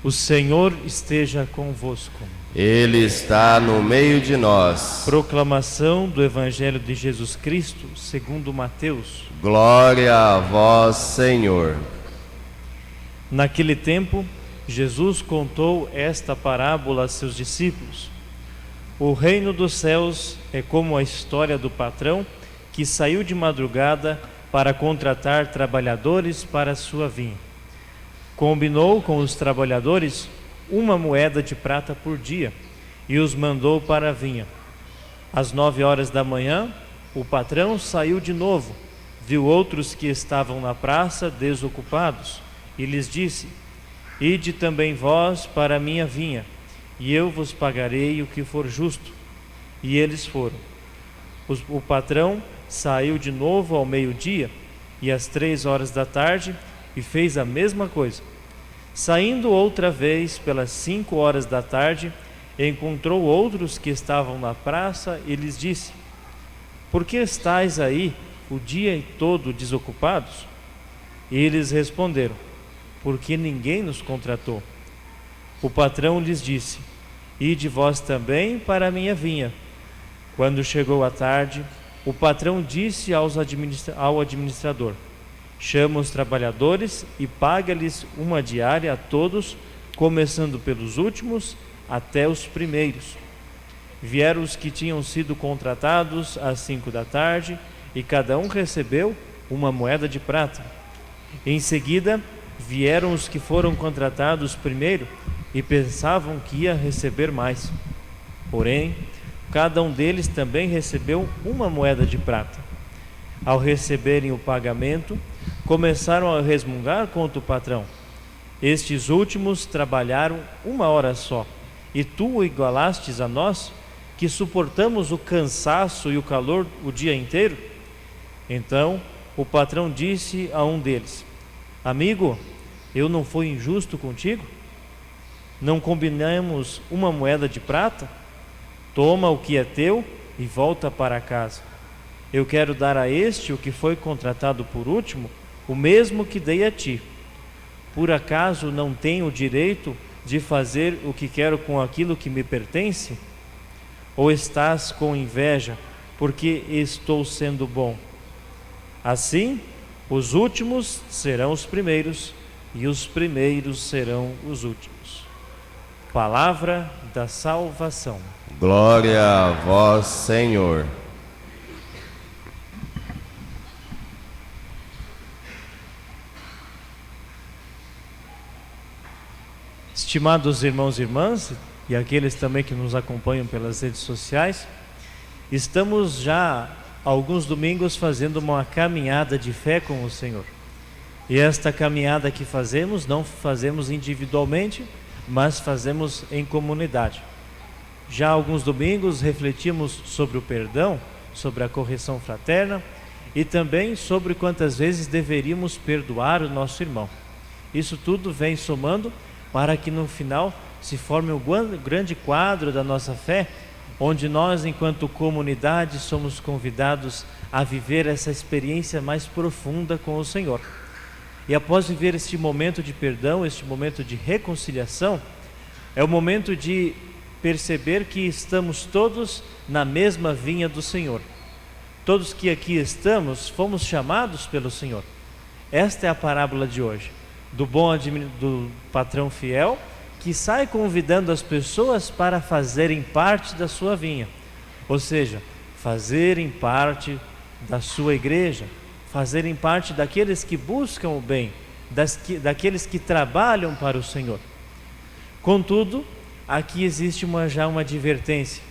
O Senhor esteja convosco. Ele está no meio de nós. Proclamação do Evangelho de Jesus Cristo, segundo Mateus. Glória a vós, Senhor. Naquele tempo, Jesus contou esta parábola a seus discípulos. O reino dos céus é como a história do patrão que saiu de madrugada para contratar trabalhadores para a sua vinha. Combinou com os trabalhadores 1 moeda de prata por dia e os mandou para a vinha. Às 9 horas da manhã, o patrão saiu de novo, viu outros que estavam na praça desocupados e lhes disse: Ide também vós para a minha vinha, e eu vos pagarei o que for justo. E eles foram. O patrão saiu de novo ao meio-dia e às 3 horas da tarde e fez a mesma coisa. Saindo outra vez pelas 5 horas da tarde, encontrou outros que estavam na praça e lhes disse: Por que estáis aí o dia todo desocupados? E eles responderam: Porque ninguém nos contratou. O patrão lhes disse: Ide vós também para a minha vinha. Quando chegou a tarde, o patrão disse ao administrador: Chama os trabalhadores e paga-lhes uma diária a todos, começando pelos últimos até os primeiros. Vieram os que tinham sido contratados às 5 da tarde, e cada um recebeu 1 moeda de prata. Em seguida, vieram os que foram contratados primeiro e pensavam que ia receber mais. Porém, cada um deles também recebeu 1 moeda de prata. Ao receberem o pagamento, começaram a resmungar contra o patrão: Estes últimos trabalharam 1 hora só, e tu o igualastes a nós, que suportamos o cansaço e o calor o dia inteiro? Então o patrão disse a um deles: Amigo, eu não fui injusto contigo? Não combinamos 1 moeda de prata? Toma o que é teu e volta para casa. Eu quero dar a este, o que foi contratado por último, o mesmo que dei a ti. Por acaso não tenho o direito de fazer o que quero com aquilo que me pertence? Ou estás com inveja porque estou sendo bom? Assim, os últimos serão os primeiros e os primeiros serão os últimos. Palavra da salvação. Glória a vós, Senhor. Estimados irmãos e irmãs, e aqueles também que nos acompanham pelas redes sociais, estamos já há alguns domingos fazendo uma caminhada de fé com o Senhor. E esta caminhada que fazemos, não fazemos individualmente, mas fazemos em comunidade. Já há alguns domingos refletimos sobre o perdão, sobre a correção fraterna e também sobre quantas vezes deveríamos perdoar o nosso irmão. Isso tudo vem somando para que no final se forme um grande quadro da nossa fé, onde nós, enquanto comunidade, somos convidados a viver essa experiência mais profunda com o Senhor. E após viver este momento de perdão, este momento de reconciliação, é o momento de perceber que estamos todos na mesma vinha do Senhor. Todos que aqui estamos, fomos chamados pelo Senhor. Esta é a parábola de hoje, do patrão fiel, que sai convidando as pessoas para fazerem parte da sua vinha, ou seja, fazerem parte da sua igreja, fazerem parte daqueles que buscam o bem, daqueles que trabalham para o Senhor. Contudo, aqui existe já uma advertência,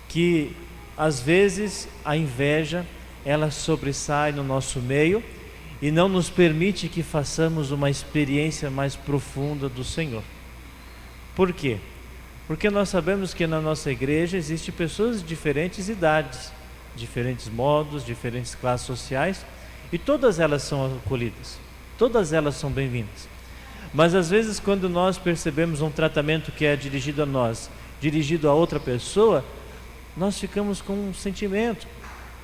que às vezes a inveja, ela sobressai no nosso meio e não nos permite que façamos uma experiência mais profunda do Senhor. Por quê? Porque nós sabemos que na nossa igreja existem pessoas de diferentes idades, diferentes modos, diferentes classes sociais, e todas elas são acolhidas, todas elas são bem-vindas. Mas às vezes, quando nós percebemos um tratamento que é dirigido a nós, dirigido a outra pessoa, nós ficamos com um sentimento.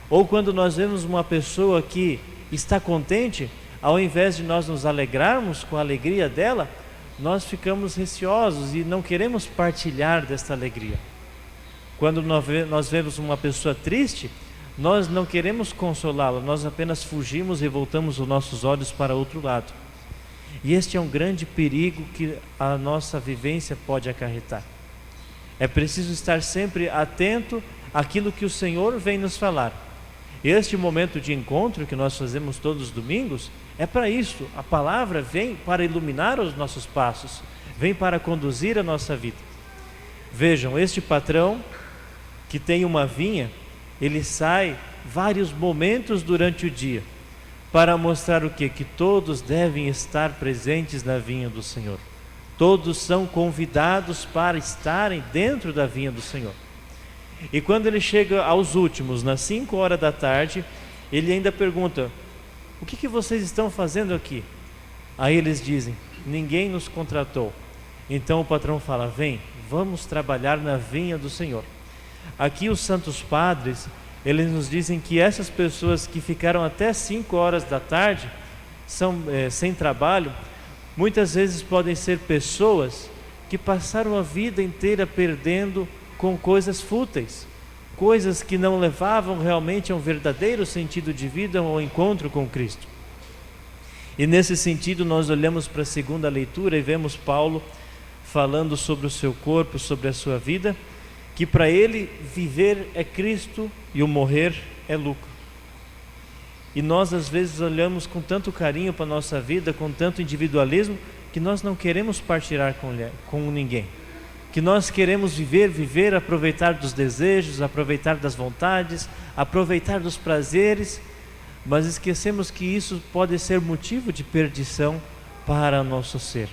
Ou quando nós vemos uma pessoa que está contente, ao invés de nós nos alegrarmos com a alegria dela, nós ficamos receosos e não queremos partilhar desta alegria. Quando nós vemos uma pessoa triste, nós não queremos consolá-la, nós apenas fugimos e voltamos os nossos olhos para outro lado. E este é um grande perigo que a nossa vivência pode acarretar. É preciso estar sempre atento àquilo que o Senhor vem nos falar. Este momento de encontro que nós fazemos todos os domingos é para isso. A palavra vem para iluminar os nossos passos, vem para conduzir a nossa vida. Vejam, este patrão que tem uma vinha, ele sai vários momentos durante o dia para mostrar o quê? Que todos devem estar presentes na vinha do Senhor. Todos são convidados para estarem dentro da vinha do Senhor. E quando ele chega aos últimos, nas 5 horas da tarde, ele ainda pergunta: o que vocês estão fazendo aqui? Aí eles dizem: ninguém nos contratou. Então o patrão fala: vem, vamos trabalhar na vinha do Senhor. Aqui os santos padres, eles nos dizem que essas pessoas que ficaram até 5 horas da tarde sem trabalho, muitas vezes podem ser pessoas que passaram a vida inteira perdendo com coisas fúteis, coisas que não levavam realmente a um verdadeiro sentido de vida ou ao encontro com Cristo. E nesse sentido nós olhamos para a segunda leitura e vemos Paulo falando sobre o seu corpo, sobre a sua vida, que para ele viver é Cristo e o morrer é lucro. E nós às vezes olhamos com tanto carinho para a nossa vida, com tanto individualismo, que nós não queremos partilhar com ninguém. Que nós queremos viver, aproveitar dos desejos, aproveitar das vontades, aproveitar dos prazeres, mas esquecemos que isso pode ser motivo de perdição para nosso ser.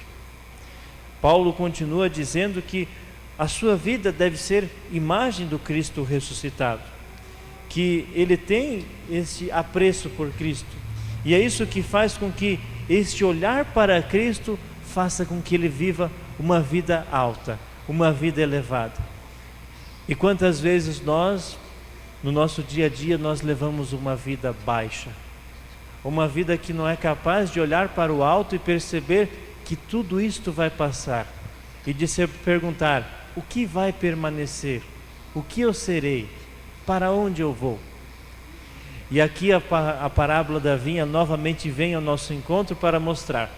Paulo continua dizendo que a sua vida deve ser imagem do Cristo ressuscitado, que ele tem esse apreço por Cristo, e é isso que faz com que este olhar para Cristo faça com que ele viva uma vida alta, uma vida elevada. E quantas vezes nós, no nosso dia a dia, nós levamos uma vida baixa, uma vida que não é capaz de olhar para o alto e perceber que tudo isto vai passar, e de se perguntar: o que vai permanecer? O que eu serei? Para onde eu vou? E aqui a parábola da vinha novamente vem ao nosso encontro para mostrar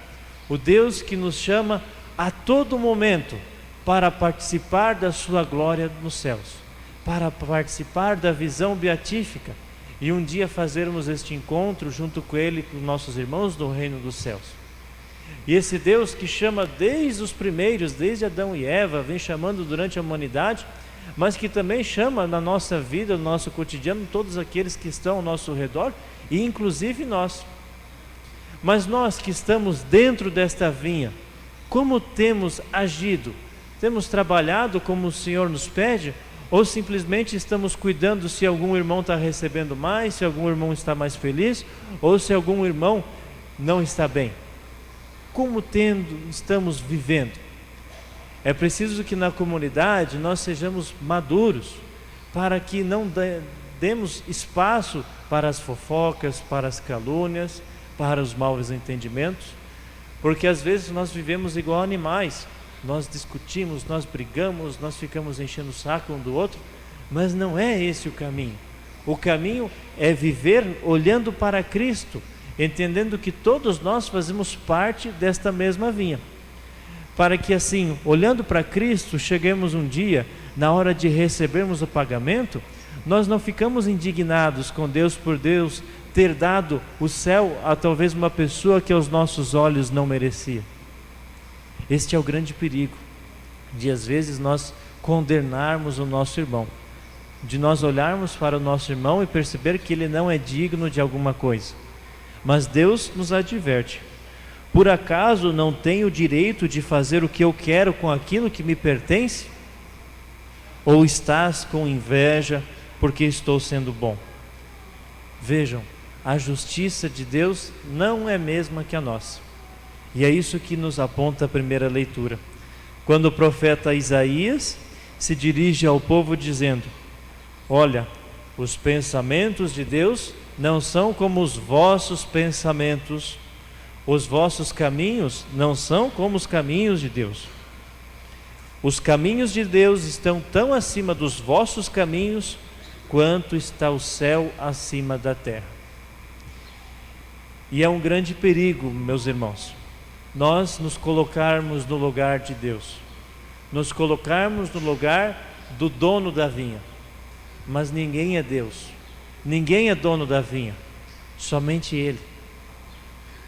o Deus que nos chama a todo momento para participar da sua glória nos céus, para participar da visão beatífica e um dia fazermos este encontro junto com Ele, com nossos irmãos do reino dos céus. E esse Deus que chama desde os primeiros, desde Adão e Eva, vem chamando durante a humanidade, mas que também chama na nossa vida, no nosso cotidiano, todos aqueles que estão ao nosso redor, e inclusive nós. Mas nós que estamos dentro desta vinha, como temos agido? Temos trabalhado como o Senhor nos pede? Ou simplesmente estamos cuidando se algum irmão está recebendo mais, se algum irmão está mais feliz, ou se algum irmão não está bem? Como estamos vivendo? É preciso que na comunidade nós sejamos maduros, para que não demos espaço para as fofocas, para as calúnias, para os maus entendimentos, porque às vezes nós vivemos igual animais, nós discutimos, nós brigamos, nós ficamos enchendo o saco um do outro, mas não é esse o caminho. O caminho é viver olhando para Cristo, entendendo que todos nós fazemos parte desta mesma vinha, para que assim, olhando para Cristo, cheguemos um dia, na hora de recebermos o pagamento, nós não ficamos indignados com Deus por Deus ter dado o céu a talvez uma pessoa que aos nossos olhos não merecia. Este é o grande perigo, de às vezes nós condenarmos o nosso irmão, de nós olharmos para o nosso irmão e perceber que ele não é digno de alguma coisa. Mas Deus nos adverte: por acaso não tenho o direito de fazer o que eu quero com aquilo que me pertence? Ou estás com inveja porque estou sendo bom? Vejam, a justiça de Deus não é a mesma que a nossa. E é isso que nos aponta a primeira leitura, quando o profeta Isaías se dirige ao povo dizendo: olha, os pensamentos de Deus não são como os vossos pensamentos, Os vossos caminhos não são como os caminhos de Deus. Os caminhos de Deus estão tão acima dos vossos caminhos, quanto está o céu acima da terra. E é um grande perigo, meus irmãos, nós nos colocarmos no lugar de Deus, nos colocarmos no lugar do dono da vinha. Mas ninguém é Deus, ninguém é dono da vinha, somente Ele.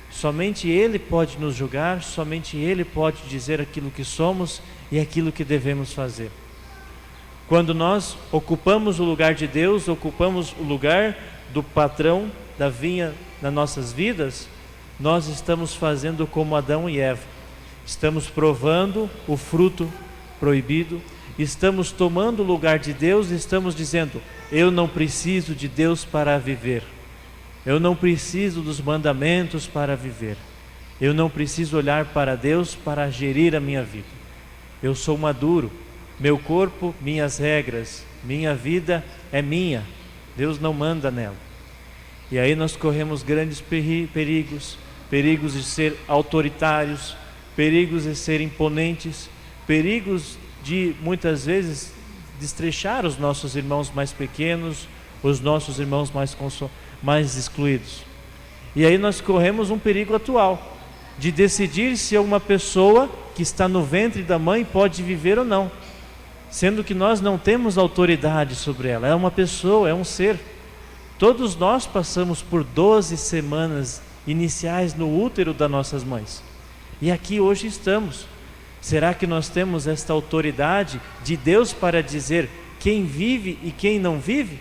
Somente Ele pode nos julgar, somente Ele pode dizer aquilo que somos e aquilo que devemos fazer. Quando nós ocupamos o lugar de Deus, ocupamos o lugar do patrão da vinha nas nossas vidas, nós estamos fazendo como Adão e Eva. Estamos provando o fruto proibido, estamos tomando o lugar de Deus e estamos dizendo: eu não preciso de Deus para viver. Eu não preciso dos mandamentos para viver. Eu não preciso olhar para Deus para gerir a minha vida. Eu sou maduro, meu corpo, minhas regras, minha vida é minha. Deus não manda nela. E aí nós corremos grandes perigos, perigos de ser autoritários, perigos de ser imponentes, perigos de muitas vezes destrechar os nossos irmãos mais pequenos, os nossos irmãos mais excluídos. E aí nós corremos um perigo atual, de decidir se uma pessoa que está no ventre da mãe pode viver ou não, sendo que nós não temos autoridade sobre ela. É uma pessoa, é um ser. Todos nós passamos por 12 semanas iniciais no útero das nossas mães, e aqui hoje estamos. Será que nós temos esta autoridade de Deus para dizer quem vive e quem não vive?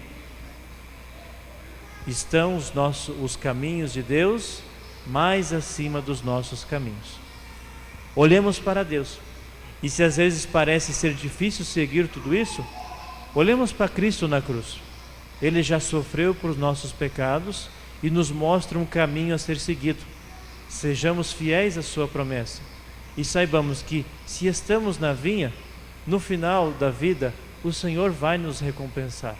Estão os caminhos de Deus mais acima dos nossos caminhos. Olhemos para Deus. E se às vezes parece ser difícil seguir tudo isso, olhemos para Cristo na cruz. Ele já sofreu por nossos pecados e nos mostra um caminho a ser seguido. Sejamos fiéis à sua promessa e saibamos que, se estamos na vinha, no final da vida o Senhor vai nos recompensar.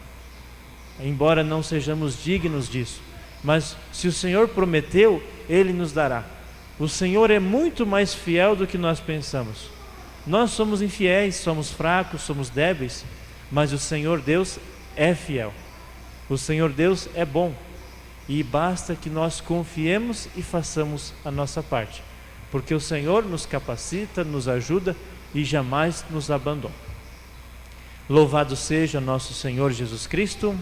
Embora não sejamos dignos disso, mas se o Senhor prometeu, Ele nos dará. O Senhor é muito mais fiel do que nós pensamos. Nós somos infiéis, somos fracos, somos débeis, mas o Senhor Deus é fiel. O Senhor Deus é bom, e basta que nós confiemos e façamos a nossa parte, porque o Senhor nos capacita, nos ajuda e jamais nos abandona. Louvado seja nosso Senhor Jesus Cristo.